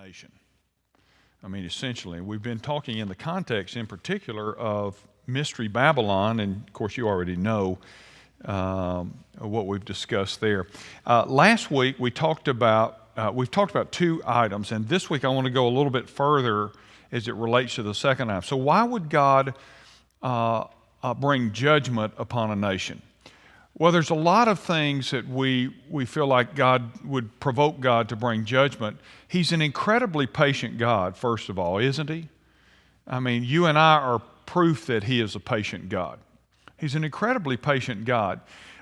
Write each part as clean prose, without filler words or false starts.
nation. I mean, essentially, we've been talking in the context in particular of Mystery Babylon, and of course you already know what we've discussed there. Last week we've talked about two items, and this week I want to go a little bit further as it relates to the second item. So why would God bring judgment upon a nation? Well, there's a lot of things that we feel like God would provoke God to bring judgment. He's an incredibly patient God, first of all, isn't he? I mean, you and I are proof that he is a patient God. He's an incredibly patient God.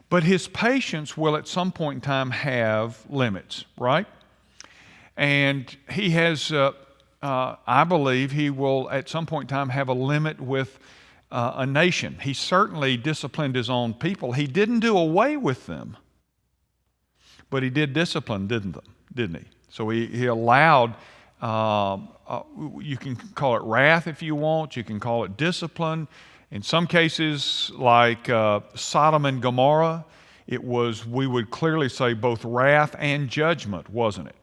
But his patience will at some point in time have limits, right? And he has, I believe, he will at some point in time have a limit with a nation. He certainly disciplined his own people. He didn't do away with them, but he did discipline, didn't he? So he allowed, you can call it wrath if you want, you can call it discipline. In some cases, like Sodom and Gomorrah, it was, we would clearly say, both wrath and judgment, wasn't it?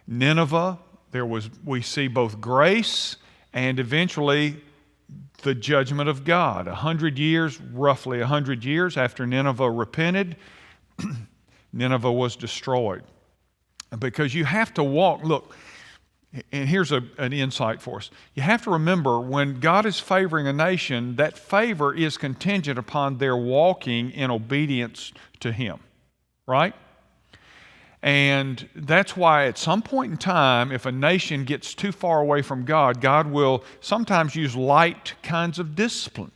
Nineveh, we see both grace and eventually the judgment of God. Roughly 100 years after Nineveh repented, Nineveh was destroyed. Because you have to walk, look, and here's an insight for us. You have to remember, when God is favoring a nation, that favor is contingent upon their walking in obedience to him, right? And that's why at some point in time, if a nation gets too far away from God, God will sometimes use light kinds of discipline.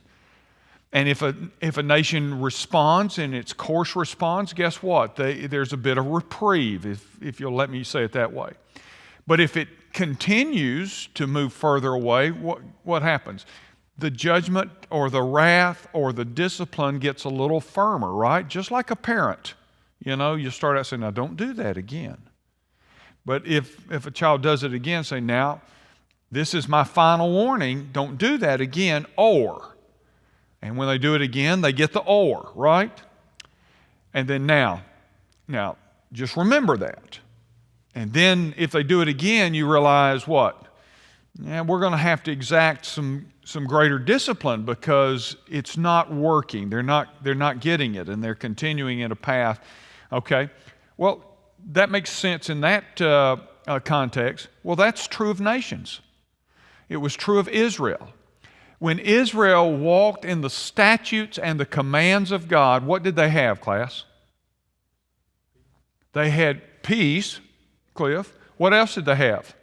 And if a nation responds and its course responds, guess what? There's a bit of reprieve, if you'll let me say it that way. But if it continues to move further away, what happens? The judgment or the wrath or the discipline gets a little firmer, right? Just like a parent. You know, you start out saying, now don't do that again. But if a child does it again, say, now, this is my final warning, don't do that again, or. And when they do it again, they get the or, right? And then now, just remember that. And then if they do it again, you realize what? Yeah, we're going to have to exact some greater discipline because it's not working. They're not getting it, and they're continuing in a path. Okay, well, that makes sense in that context. Well, that's true of nations. It was true of Israel. When Israel walked in the statutes and the commands of God, what did they have, class? They had peace, Cliff. What else did they have?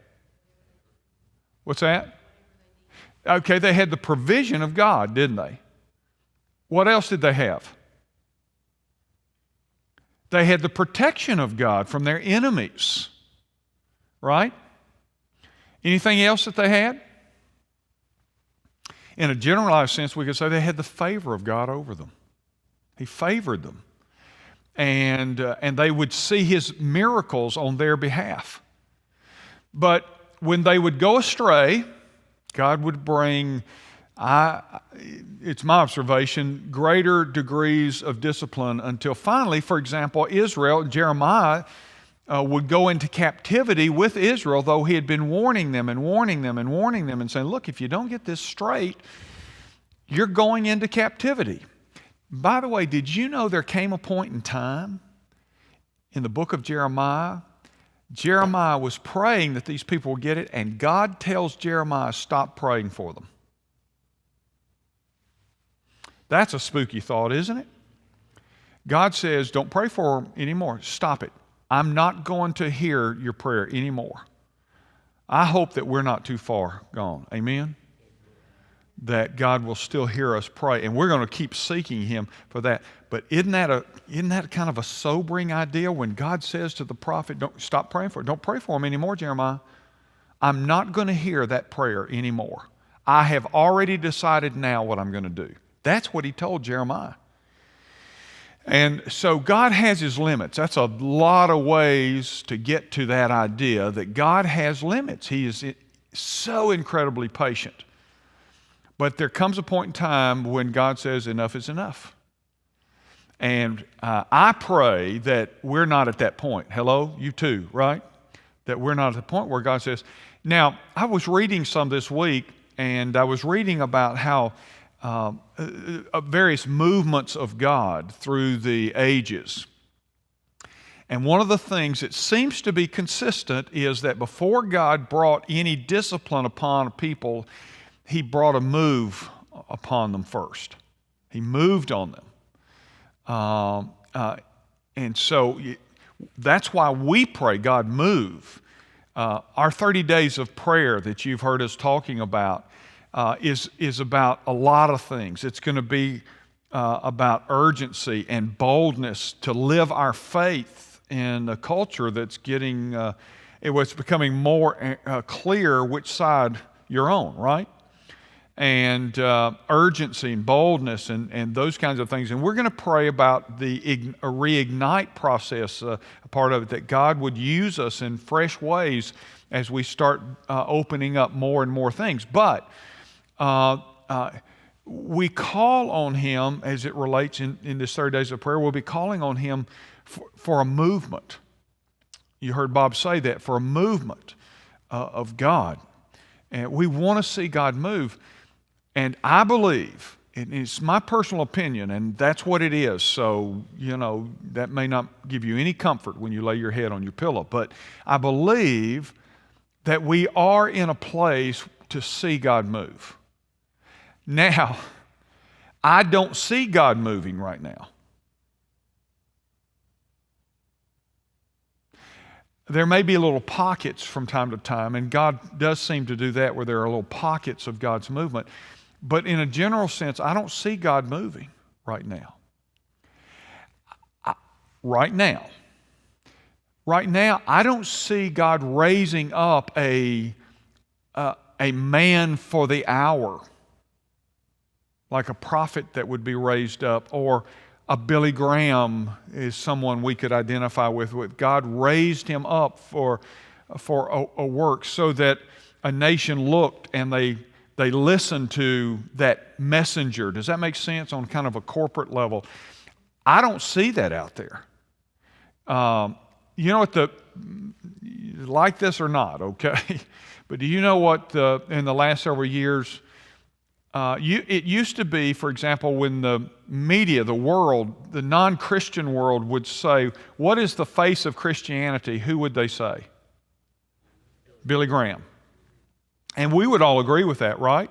What's that? Okay, they had the provision of God, didn't they? What else did they have? They had the protection of God from their enemies, right? Anything else that they had? In a generalized sense, we could say they had the favor of God over them. He favored them. And they would see his miracles on their behalf. But when they would go astray, God would bring, it's my observation, greater degrees of discipline until finally, for example, Jeremiah would go into captivity with Israel, though he had been warning them and saying, look, if you don't get this straight, you're going into captivity. By the way, did you know there came a point in time in the book of Jeremiah was praying that these people would get it, and God tells Jeremiah, stop praying for them. That's a spooky thought, isn't it? God says, don't pray for them anymore. Stop it. I'm not going to hear your prayer anymore. I hope that we're not too far gone. Amen? That God will still hear us pray, and we're going to keep seeking him for that. But isn't that kind of a sobering idea when God says to the prophet, don't stop praying for it. Don't pray for him anymore, Jeremiah. I'm not going to hear that prayer anymore. I have already decided now what I'm going to do. That's what he told Jeremiah. And so God has his limits. That's a lot of ways to get to that idea that God has limits. He is so incredibly patient. But there comes a point in time when God says enough is enough. And I pray that we're not at that point. Hello? You too, right? That we're not at the point where God says, now, I was reading some this week, and I was reading about how various movements of God through the ages. And one of the things that seems to be consistent is that before God brought any discipline upon people, He brought a move upon them first. He moved on them. And so that's why we pray, God, move. Our 30 days of prayer that you've heard us talking about is about a lot of things. It's going to be about urgency and boldness to live our faith in a culture that's getting, it's becoming more clear which side you're on, right? And urgency and boldness and those kinds of things. And we're going to pray about the reignite process, a part of it, that God would use us in fresh ways as we start opening up more and more things. But we call on Him as it relates in this 30 days of prayer. We'll be calling on Him for a movement. You heard Bob say that, for a movement of God. And we want to see God move. And I believe, and it's my personal opinion, and that's what it is. So, that may not give you any comfort when you lay your head on your pillow. But I believe that we are in a place to see God move. Now, I don't see God moving right now. There may be little pockets from time to time, and God does seem to do that where there are little pockets of God's movement. But in a general sense, I don't see God moving right now. Right now, I don't see God raising up a man for the hour, like a prophet that would be raised up, or a Billy Graham is someone we could identify with. God raised him up for a work so that a nation looked and they listened to that messenger. Does that make sense on kind of a corporate level? I don't see that out there. Like this or not, okay? But do you know what in the last several years, it used to be, for example, when the media, the world, the non-Christian world would say, what is the face of Christianity? Who would they say? Billy Graham. And we would all agree with that, right?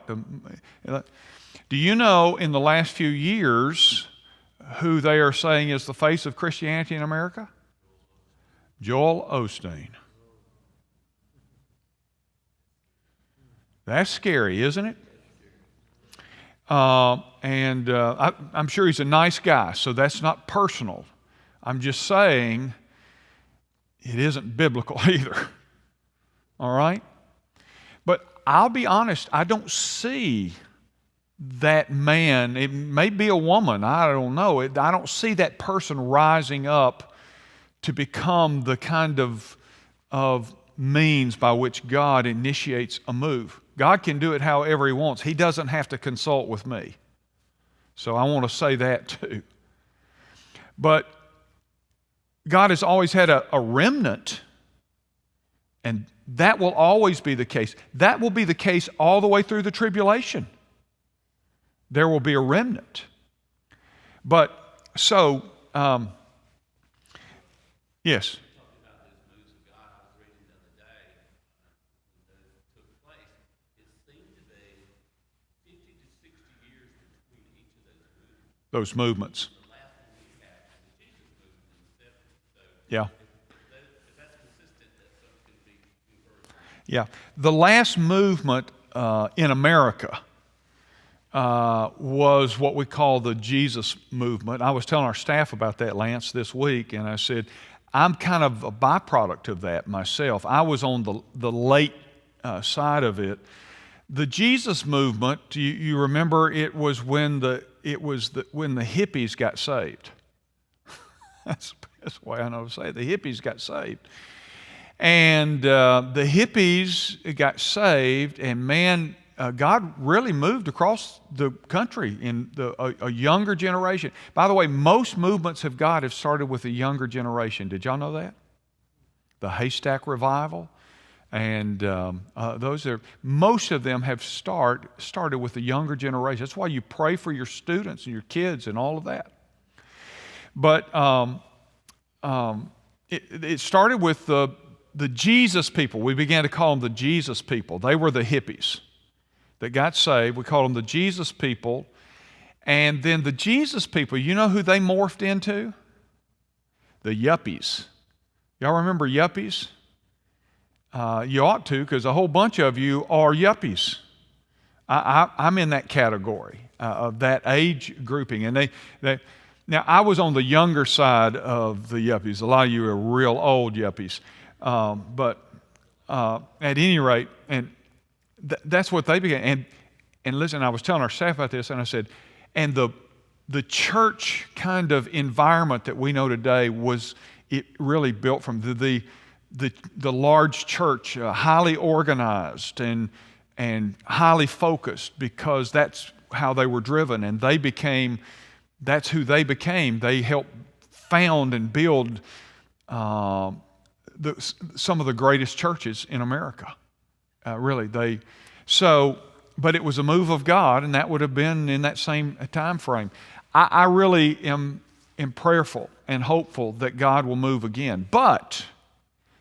Do you know in the last few years who they are saying is the face of Christianity in America? Joel Osteen. That's scary, isn't it? I'm sure he's a nice guy, so that's not personal. I'm just saying it isn't biblical either. All right? But I'll be honest, I don't see that man. It may be a woman, I don't know. I don't see that person rising up to become the kind of means by which God initiates a move. God can do it however He wants. He doesn't have to consult with me. So I want to say that too. But God has always had a remnant, and that will always be the case. That will be the case all the way through the tribulation. There will be a remnant. But so, yes. Those movements. Yeah. Yeah. The last movement in America was what we call the Jesus movement. I was telling our staff about that, Lance, this week, and I said, I'm kind of a byproduct of that myself. I was on the late side of it. The Jesus movement, you remember, it was when the hippies got saved. That's the best way I know to say it. The hippies got saved. And the hippies got saved, and man, God really moved across the country in a younger generation. By the way, most movements of God have started with a younger generation. Did y'all know that? the Haystack Revival. And most of them have started with the younger generation. That's why you pray for your students and your kids and all of that. But it started with the Jesus people. We began to call them the Jesus people. They were the hippies that got saved. We called them the Jesus people. And then the Jesus people, you know who they morphed into? The yuppies. Y'all remember yuppies? You ought to, because a whole bunch of you are yuppies. I'm in that category of that age grouping. And now, I was on the younger side of the yuppies. A lot of you are real old yuppies. But at any rate, and that's what they began. And listen, I was telling our staff about this, and I said, and the church kind of environment that we know today it really built from the large church, highly organized and highly focused, because that's how they were driven, and that's who they became. They helped found and build some of the greatest churches in America. But it was a move of God, and that would have been in that same time frame. I really am prayerful and hopeful that God will move again, but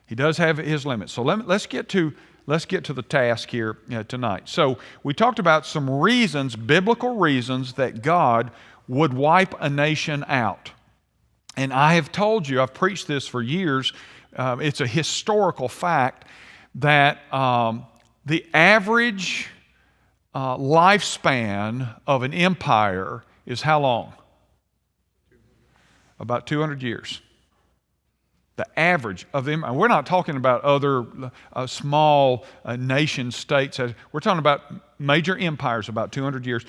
He does have His limits. So let's get to the task here tonight. So we talked about some reasons, biblical reasons, that God would wipe a nation out. And I have told you, I've preached this for years, it's a historical fact that the average lifespan of an empire is how long? About 200 years. The average of them, and we're not talking about other small nation states. We're talking about major empires, about 200 years.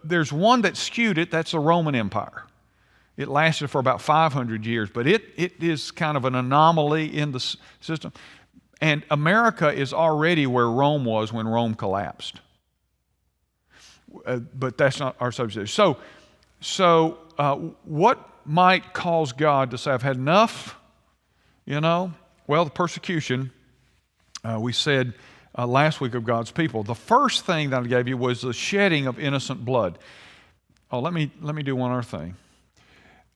There's one that skewed it, that's the Roman Empire. It lasted for about 500 years, but it is kind of an anomaly in the system. And America is already where Rome was when Rome collapsed. But that's not our subject. So what might cause God to say, I've had enough? Well, the persecution, we said last week, of God's people. The first thing that I gave you was the shedding of innocent blood. Oh, let me do one other thing.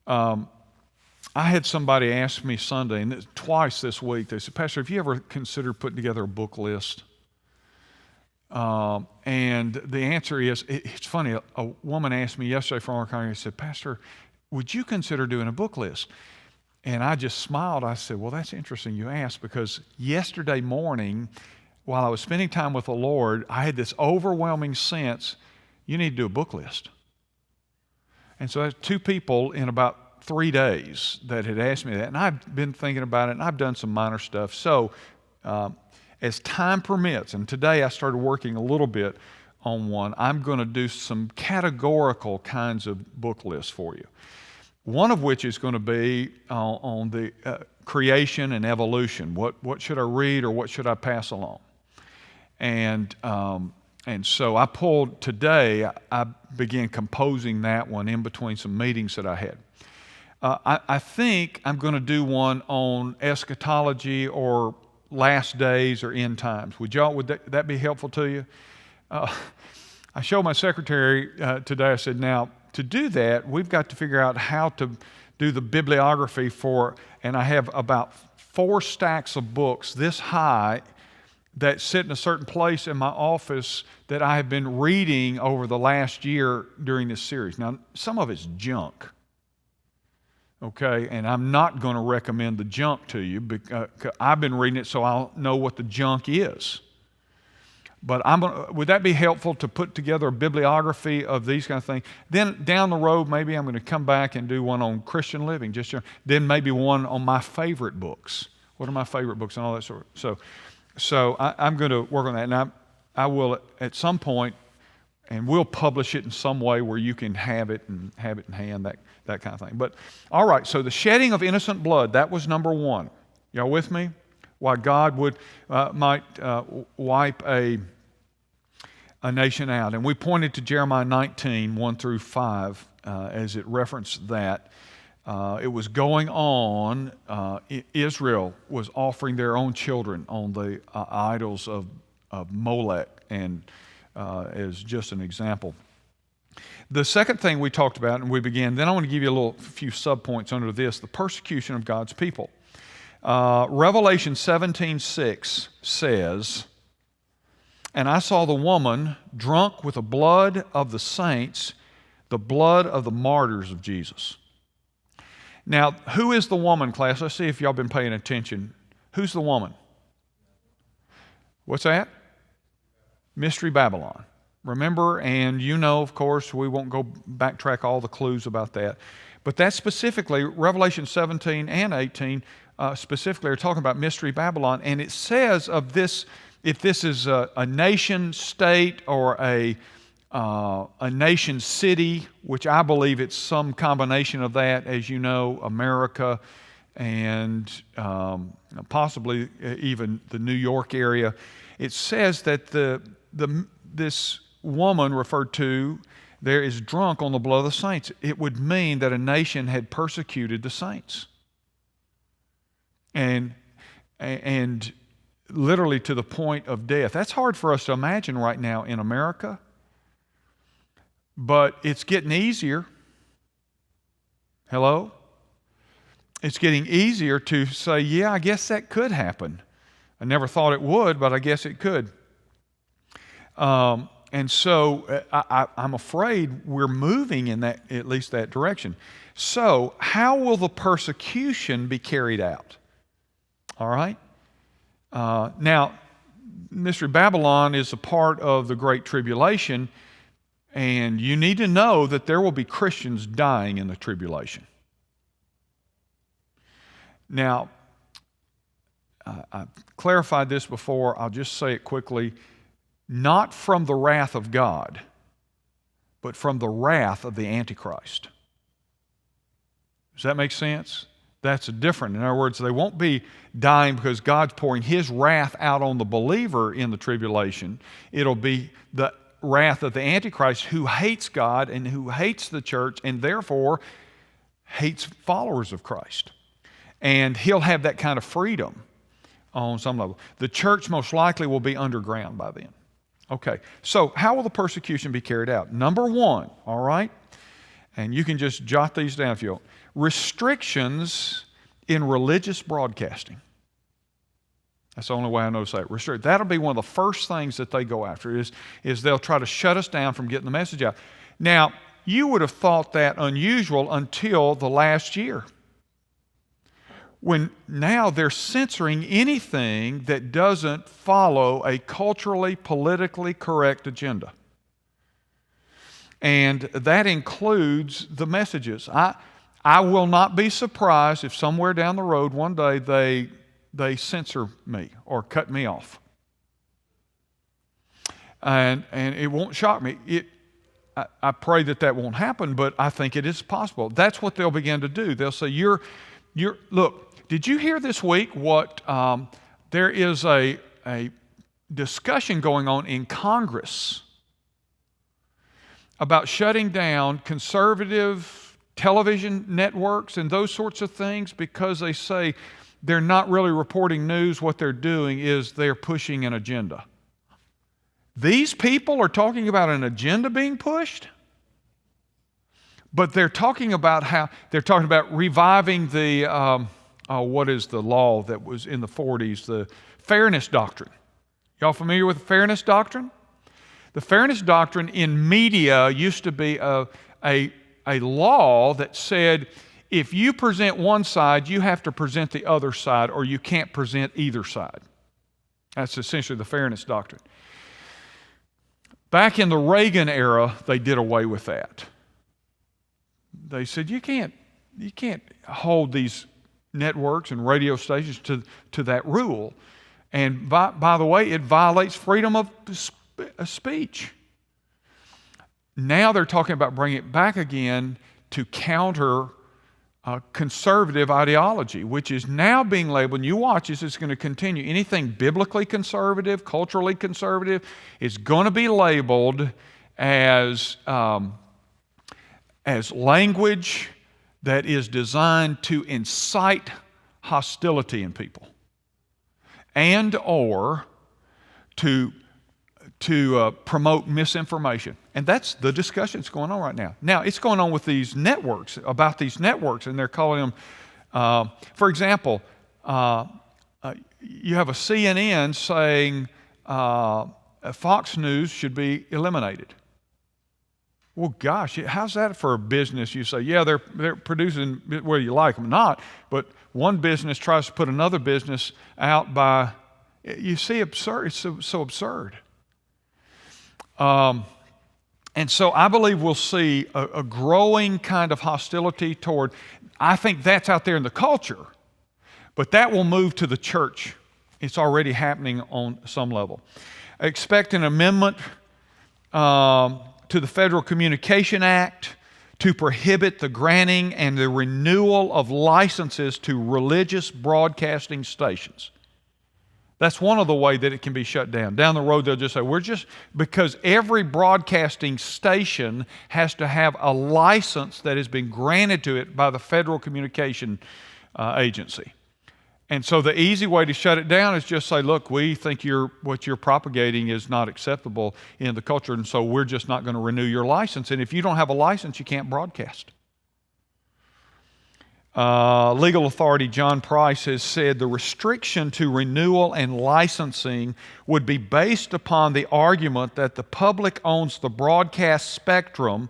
I had somebody ask me Sunday, and twice this week, they said, Pastor, have you ever considered putting together a book list? And the answer is, it's funny, a woman asked me yesterday from our congregation, said, Pastor, would you consider doing a book list? And I just smiled. I said, well, that's interesting you asked, because yesterday morning, while I was spending time with the Lord, I had this overwhelming sense, you need to do a book list. And so there's 2 people in about 3 days that had asked me that, and I've been thinking about it, and I've done some minor stuff. So as time permits, and today I started working a little bit on one, I'm going to do some categorical kinds of book lists for you. One of which is going to be on the creation and evolution. What should I read, or what should I pass along? And so I pulled today, I began composing that one in between some meetings that I had. I think I'm going to do one on eschatology or last days or end times. Would that be helpful to you? I showed my secretary today, I said, now, to do that, we've got to figure out how to do the bibliography and I have about 4 stacks of books this high that sit in a certain place in my office that I have been reading over the last year during this series. Now, some of it's junk, okay? And I'm not going to recommend the junk to you because I've been reading it so I'll know what the junk is. But would that be helpful to put together a bibliography of these kind of things? Then down the road, maybe I'm going to come back and do one on Christian living. Then maybe one on my favorite books. What are my favorite books and all that sort of. So I'm going to work on that. And I will at some point, and we'll publish it in some way where you can have it in hand, that kind of thing. But all right, so the shedding of innocent blood, that was number 1. Y'all with me? Why God might wipe a nation out. And we pointed to Jeremiah 19, 1 through 5, as it referenced that. It was going on. Israel was offering their own children on the idols of Molech, and as just an example. The second thing we talked about, and we began, then I want to give you a few subpoints under this, the persecution of God's people. Revelation 17:6 says, "And I saw the woman drunk with the blood of the saints, the blood of the martyrs of Jesus." Now, who is the woman, class? Let's see if y'all been paying attention. Who's the woman? What's that? Mystery Babylon. Remember, and you know, of course, we won't go backtrack all the clues about that. But that specifically, Revelation 17 and 18 specifically are talking about Mystery Babylon. And it says of this, if this is a nation state or a nation city, which I believe it's some combination of that, as you know, America and possibly even the New York area. It says that this woman referred to there is drunk on the blood of the saints. It would mean that a nation had persecuted the saints. And literally to the point of death. That's hard for us to imagine right now in America. But it's getting easier. Hello? It's getting easier to say, yeah, I guess that could happen. I never thought it would, but I guess it could. And so I'm afraid we're moving in that, at least that direction. So how will the persecution be carried out? All right? Now, Mystery Babylon is a part of the Great Tribulation, and you need to know that there will be Christians dying in the tribulation. Now, I've clarified this before. I'll just say it quickly. Not from the wrath of God, but from the wrath of the Antichrist. Does that make sense? That's different. In other words, they won't be dying because God's pouring His wrath out on the believer in the tribulation. It'll be the wrath of the Antichrist who hates God and who hates the church and therefore hates followers of Christ. And he'll have that kind of freedom on some level. The church most likely will be underground by then. Okay, so how will the persecution be carried out? Number one, all right, and you can just jot these down if you want. Restrictions in religious broadcasting. That's the only way I know to say it. That'll be one of the first things that they go after is they'll try to shut us down from getting the message out. Now, you would have thought that unusual until the last year, when now they're censoring anything that doesn't follow a culturally, politically correct agenda. And that includes the messages. I will not be surprised if somewhere down the road one day they censor me or cut me off. And it won't shock me. I pray that won't happen, but I think it is possible. That's what they'll begin to do. They'll say, look, did you hear this week what there is a discussion going on in Congress about shutting down conservative television networks and those sorts of things because they say they're not really reporting news. What they're doing is they're pushing an agenda. These people are talking about an agenda being pushed, but they're talking about reviving the what is the law that was in the 40s, the Fairness Doctrine. Y'all familiar with the Fairness Doctrine? The Fairness Doctrine in media used to be a law that said if you present one side, you have to present the other side, or you can't present either side. That's essentially the Fairness Doctrine. Back in the Reagan era, they did away with that. They said you can't hold these networks and radio stations to that rule. And by the way, it violates freedom of speech. Now they're talking about bringing it back again to counter conservative ideology, which is now being labeled, and you watch this, it's going to continue. Anything biblically conservative, culturally conservative, is going to be labeled as language that is designed to incite hostility in people and or to promote misinformation. And that's the discussion that's going on right now. Now, it's going on with these networks, about these networks, and they're calling them, for example, you have a CNN saying Fox News should be eliminated. Well, gosh, how's that for a business? You say, yeah, they're producing whether you like them or not, but one business tries to put another business out by, you see, absurd. It's so absurd. And so I believe we'll see a growing kind of hostility toward, I think that's out there in the culture, but that will move to the church. It's already happening on some level. Expect an amendment to the Federal Communication Act to prohibit the granting and the renewal of licenses to religious broadcasting stations. That's one of the ways that it can be shut down. Down the road, they'll just say, because every broadcasting station has to have a license that has been granted to it by the Federal Communication Agency. And so the easy way to shut it down is just say, look, we think what you're propagating is not acceptable in the culture, and so we're just not going to renew your license. And if you don't have a license, you can't broadcast. Legal authority John Price has said the restriction to renewal and licensing would be based upon the argument that the public owns the broadcast spectrum,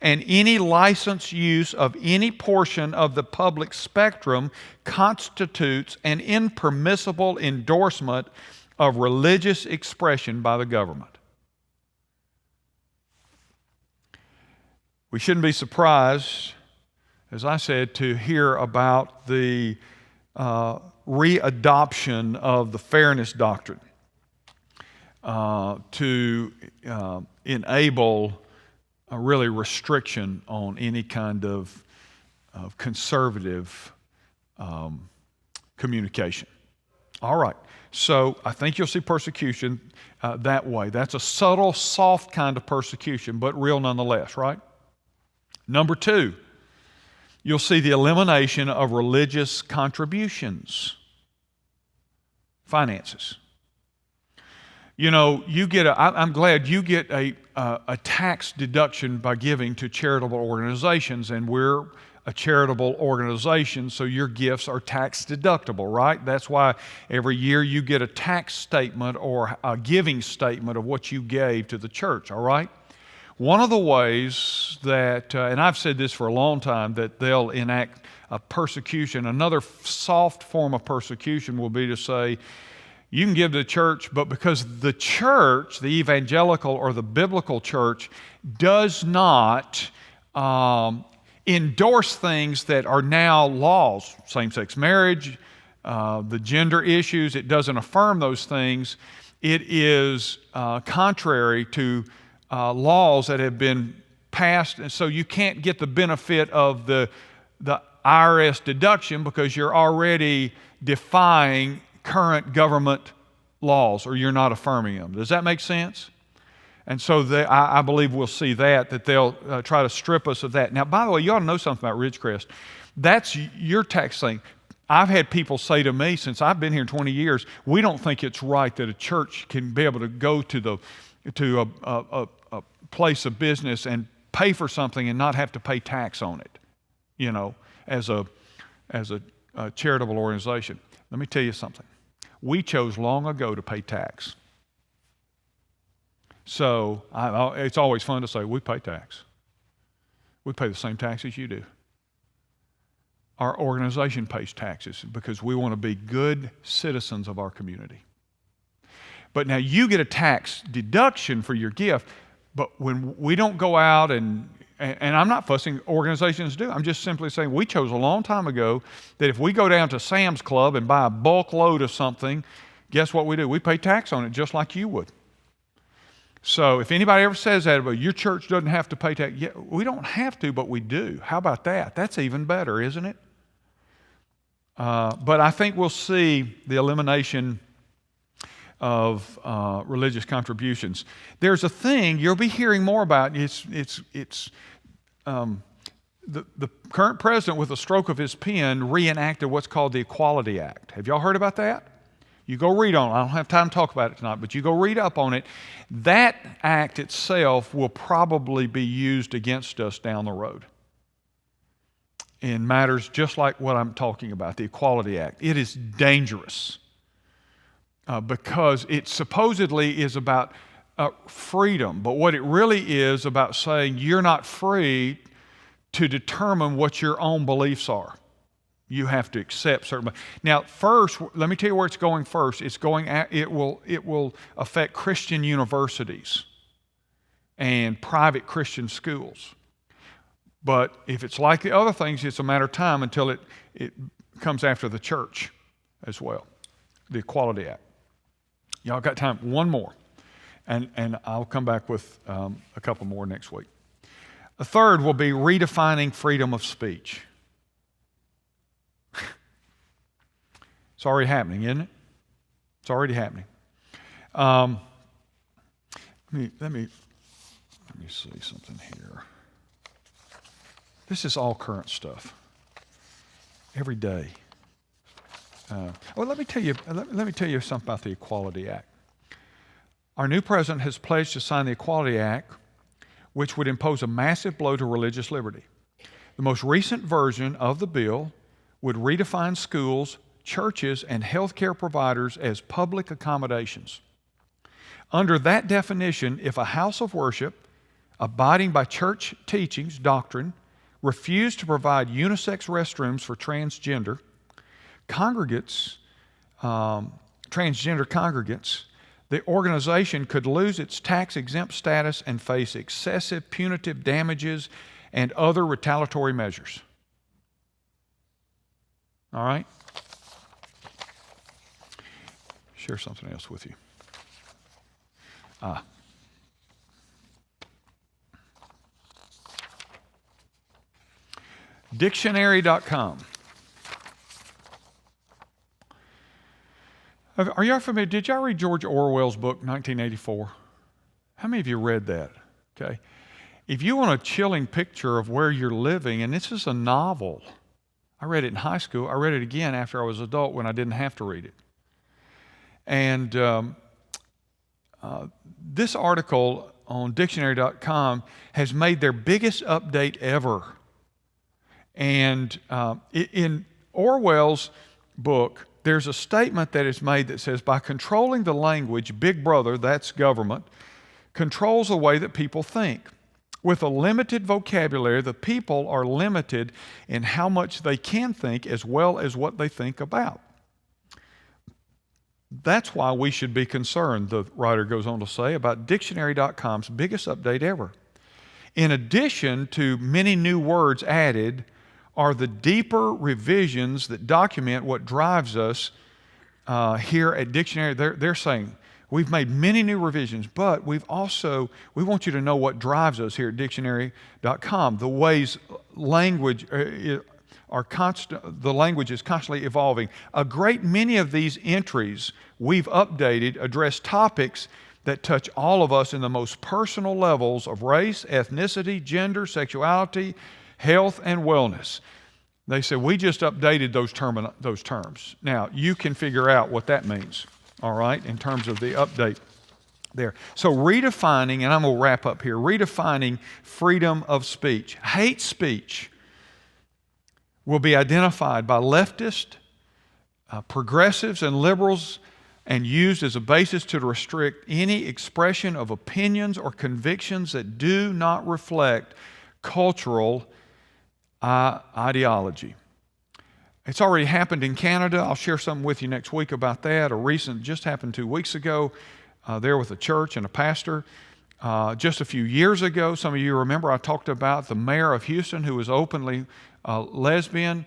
and any license use of any portion of the public spectrum constitutes an impermissible endorsement of religious expression by the government. We shouldn't be surprised, as I said, to hear about the readoption of the Fairness Doctrine to enable a really restriction on any kind of conservative communication. All right, so I think you'll see persecution that way. That's a subtle, soft kind of persecution, but real nonetheless, right? Number two, you'll see the elimination of religious contributions, finances. You know, I'm glad you get a tax deduction by giving to charitable organizations, and we're a charitable organization, so your gifts are tax deductible, right? That's why every year you get a tax statement or a giving statement of what you gave to the church, all right? One of the ways that, and I've said this for a long time, that they'll enact a persecution, another soft form of persecution will be to say, you can give to the church, but because the church, the evangelical or the biblical church, does not endorse things that are now laws, same-sex marriage, the gender issues, it doesn't affirm those things. It is contrary to laws that have been passed, and so you can't get the benefit of the IRS deduction because you're already defying current government laws, or you're not affirming them. Does that make sense? And so I believe we'll see that they'll try to strip us of that. Now, by the way, you ought to know something about Ridgecrest. That's your tax thing. I've had people say to me, since I've been here 20 years, we don't think it's right that a church can be able to go to a place of business and pay for something and not have to pay tax on it, you know, as a charitable organization. Let me tell you something. We chose long ago to pay tax. So it's always fun to say, we pay tax. We pay the same taxes you do. Our organization pays taxes because we want to be good citizens of our community. But now you get a tax deduction for your gift, but when we don't go out and I'm not fussing, organizations do. I'm just simply saying we chose a long time ago that if we go down to Sam's Club and buy a bulk load of something, guess what we do? We pay tax on it just like you would. So if anybody ever says that, well, your church doesn't have to pay tax, yeah, we don't have to, but we do. How about that? That's even better, isn't it? But I think we'll see the elimination of religious contributions. There's a thing you'll be hearing more about. It's the current president, with a stroke of his pen, reenacted what's called the Equality Act. Have y'all heard about that? You go read on it. I don't have time to talk about it tonight, but you go read up on it. That act itself will probably be used against us down the road in matters just like what I'm talking about, the Equality Act. It is dangerous because it supposedly is about freedom, but what it really is about saying you're not free to determine what your own beliefs are. You have to accept certain. Now, first, let me tell you where it's going first. It will affect Christian universities and private Christian schools. But if it's like the other things, it's a matter of time until it comes after the church as well. The Equality Act. Y'all got time? One more, and I'll come back with a couple more next week. A third will be redefining freedom of speech. It's already happening, isn't it? It's already happening. Let me see something here. This is all current stuff. Every day. Let me tell you something about the Equality Act. Our new president has pledged to sign the Equality Act, which would impose a massive blow to religious liberty. The most recent version of the bill would redefine schools, churches, and healthcare providers as public accommodations. Under that definition, if a house of worship, abiding by church teachings, doctrine, refused to provide unisex restrooms for transgender congregants, the organization could lose its tax-exempt status and face excessive punitive damages and other retaliatory measures. All right? Share something else with you. Dictionary.com. Are y'all familiar? Did y'all read George Orwell's book, 1984? How many of you read that? Okay. If you want a chilling picture of where you're living, and this is a novel. I read it in high school. I read it again after I was an adult when I didn't have to read it. And this article on dictionary.com has made their biggest update ever. And in Orwell's book, there's a statement that is made that says, by controlling the language, Big Brother, that's government, controls the way that people think. With a limited vocabulary, the people are limited in how much they can think as well as what they think about. That's why we should be concerned, the writer goes on to say, about Dictionary.com's biggest update ever. In addition to many new words added, are the deeper revisions that document what drives us here at Dictionary. They're saying, we've made many new revisions, but we want you to know what drives us here at Dictionary.com. The ways language the language is constantly evolving. A great many of these entries we've updated address topics that touch all of us in the most personal levels of race, ethnicity, gender, sexuality, health, and wellness. They said, we just updated those terms. Now, you can figure out what that means, all right, in terms of the update there. So redefining, and I'm going to wrap up here, redefining freedom of speech. Hate speech will be identified by leftists, progressives, and liberals, and used as a basis to restrict any expression of opinions or convictions that do not reflect cultural ideology. It's already happened in Canada. I'll share something with you next week about that. Just happened 2 weeks ago there with a church and a pastor. Just a few years ago, some of you remember I talked about the mayor of Houston who was openly lesbian,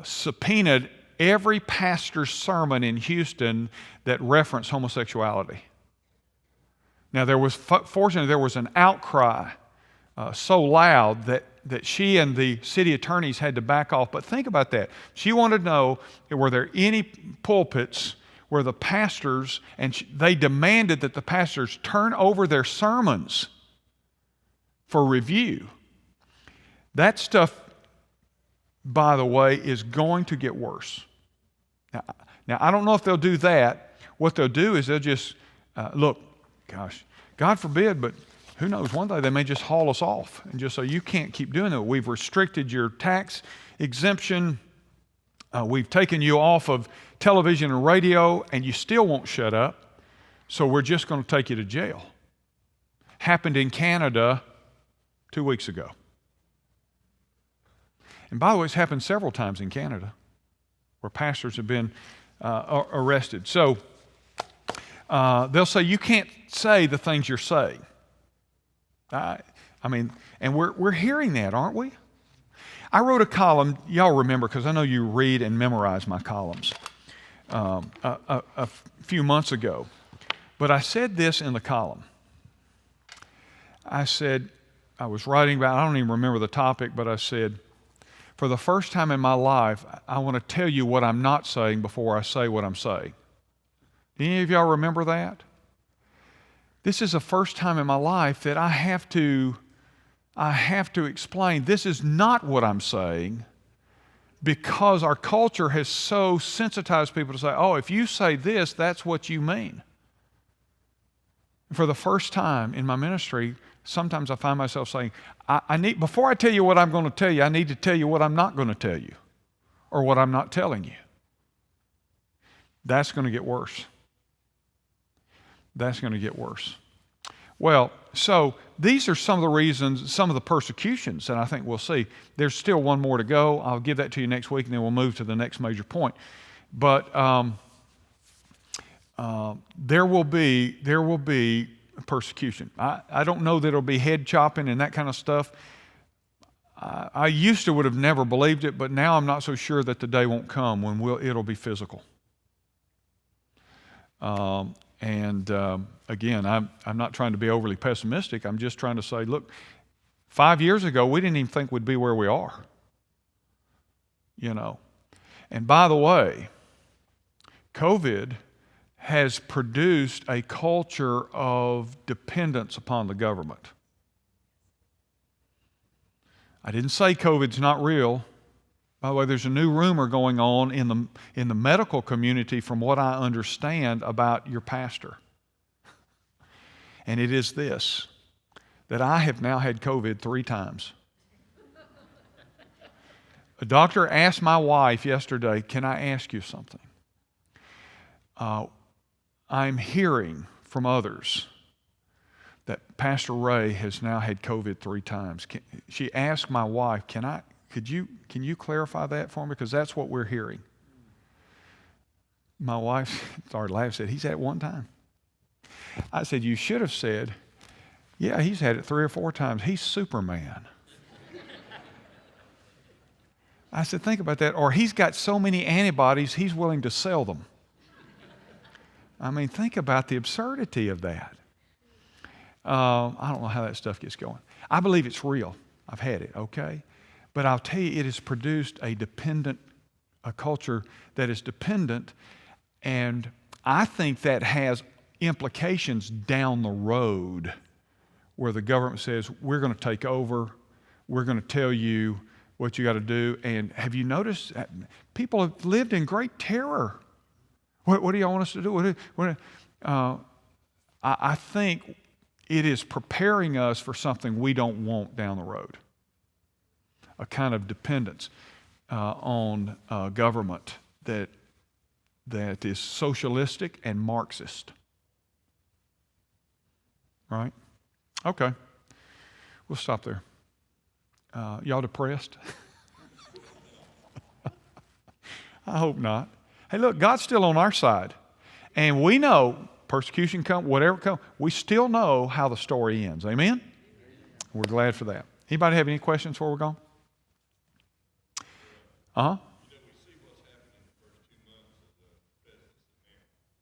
subpoenaed every pastor's sermon in Houston that referenced homosexuality. Now, fortunately, there was an outcry so loud that she and the city attorneys had to back off. But think about that. She wanted to know, were there any pulpits where the pastors, they demanded that the pastors turn over their sermons for review. That stuff, by the way, is going to get worse. Now, I don't know if they'll do that. What they'll do is they'll just, look, gosh, God forbid, but who knows, one day they may just haul us off and just say, you can't keep doing that. We've restricted your tax exemption. We've taken you off of television and radio, and you still won't shut up. So we're just going to take you to jail. Happened in Canada 2 weeks ago. And by the way, it's happened several times in Canada where pastors have been arrested. So they'll say, you can't say the things you're saying. I mean, and we're hearing that, aren't we? I wrote a column, y'all remember, because I know you read and memorize my columns, a few months ago. But I said this in the column. I said, I was writing about, I don't even remember the topic, but I said, for the first time in my life, I want to tell you what I'm not saying before I say what I'm saying. Do any of y'all remember that? This is the first time in my life that I have to explain this is not what I'm saying, because our culture has so sensitized people to say, oh, if you say this, that's what you mean. For the first time in my ministry, sometimes I find myself saying, before I tell you what I'm going to tell you, I need to tell you what I'm not going to tell you, or what I'm not telling you. That's going to get worse. That's going to get worse. Well, so these are some of the reasons, some of the persecutions that I think we'll see. There's still one more to go. I'll give that to you next week, and then we'll move to the next major point. But there will be persecution. I don't know that it'll be head chopping and that kind of stuff. I used to would have never believed it, but now I'm not so sure that the day won't come when it'll be physical. Again, I'm not trying to be overly pessimistic. I'm just trying to say, look, 5 years ago, we didn't even think we'd be where we are. You know. And by the way, COVID has produced a culture of dependence upon the government. I didn't say COVID's not real. By the way, there's a new rumor going on in the medical community, from what I understand, about your pastor. And it is this, that I have now had COVID 3 times. A doctor asked my wife yesterday, can I ask you something? I'm hearing from others that Pastor Ray has now had COVID 3 times. She asked my wife, can you clarify that for me? Because that's what we're hearing. My wife started laughing, said, he's had it 1 time. I said, you should have said, yeah, he's had it 3 or 4 times. He's Superman. I said, think about that. Or he's got so many antibodies, he's willing to sell them. I mean, think about the absurdity of that. I don't know how that stuff gets going. I believe it's real. I've had it, okay? But I'll tell you, it has produced a culture that is dependent, and I think that has implications down the road where the government says, we're going to take over, we're going to tell you what you got to do. And have you noticed, people have lived in great terror. What do y'all want us to do? I think it is preparing us for something we don't want down the road. A kind of dependence on government that is socialistic and Marxist. Right? Okay. We'll stop there. Y'all depressed? I hope not. Hey, look, God's still on our side. And we know persecution come, whatever comes, we still know how the story ends. Amen? We're glad for that. Anybody have any questions before we're gone? Uh-huh. We see what's happening in the first 2 months of the business in there.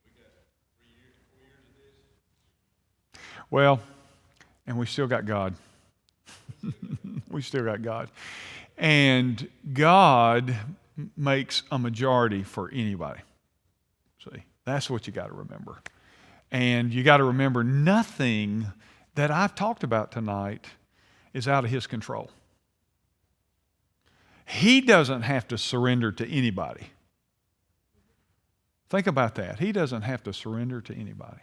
We got 3 years, 4 years of this. Well, and we still got God. We still got God. And God makes a majority for anybody. See, that's what you got to remember. And you got to remember, nothing that I've talked about tonight is out of His control. He doesn't have to surrender to anybody. Think about that. He doesn't have to surrender to anybody.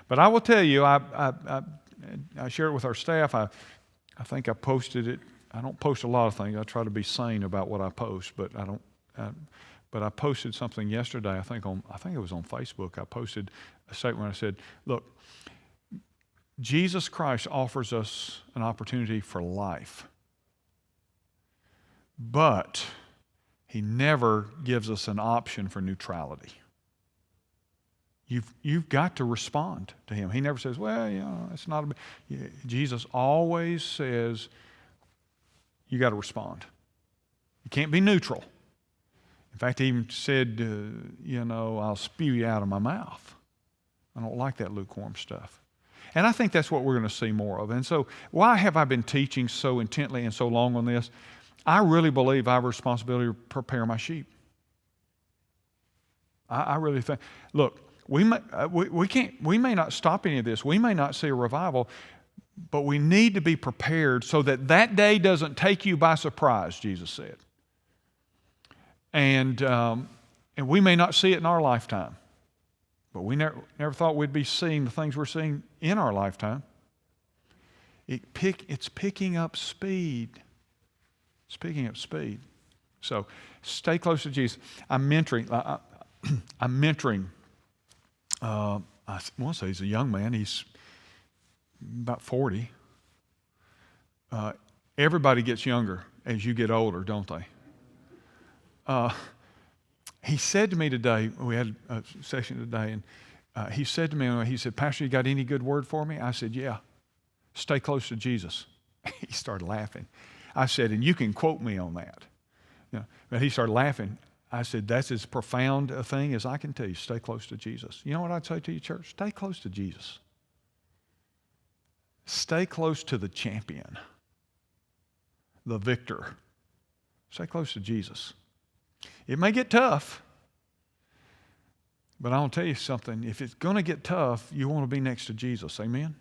But I will tell you, I share it with our staff. I think I posted it. I don't post a lot of things. I try to be sane about what I post, but I don't. But I posted something yesterday. I think it was on Facebook. I posted a statement where I said, "Look, Jesus Christ offers us an opportunity for life, but He never gives us an option for neutrality. You've got to respond to Him. He never says, well, it's not Jesus always says, you got to respond. You can't be neutral. In fact, He even said, I'll spew you out of my mouth. I don't like that lukewarm stuff. And I think that's what we're going to see more of. And so why have I been teaching so intently and so long on this? I really believe I have a responsibility to prepare my sheep. I really think, look, we may not stop any of this. We may not see a revival, but we need to be prepared so that that day doesn't take you by surprise, Jesus said. And we may not see it in our lifetime, but we never thought we'd be seeing the things we're seeing in our lifetime. It's picking up speed. It's picking up speed. So stay close to Jesus. I'm mentoring. I want to say he's a young man. He's about 40. Everybody gets younger as you get older, don't they? He said to me today, we had a session today, and he said to me, he said, Pastor, you got any good word for me? I said, yeah, stay close to Jesus. He started laughing. I said, and you can quote me on that. But he started laughing. I said, that's as profound a thing as I can tell you. Stay close to Jesus. You know what I'd say to you, church? Stay close to Jesus. Stay close to the champion, the victor. Stay close to Jesus. It may get tough, but I'll tell you something. If it's going to get tough, you want to be next to Jesus. Amen?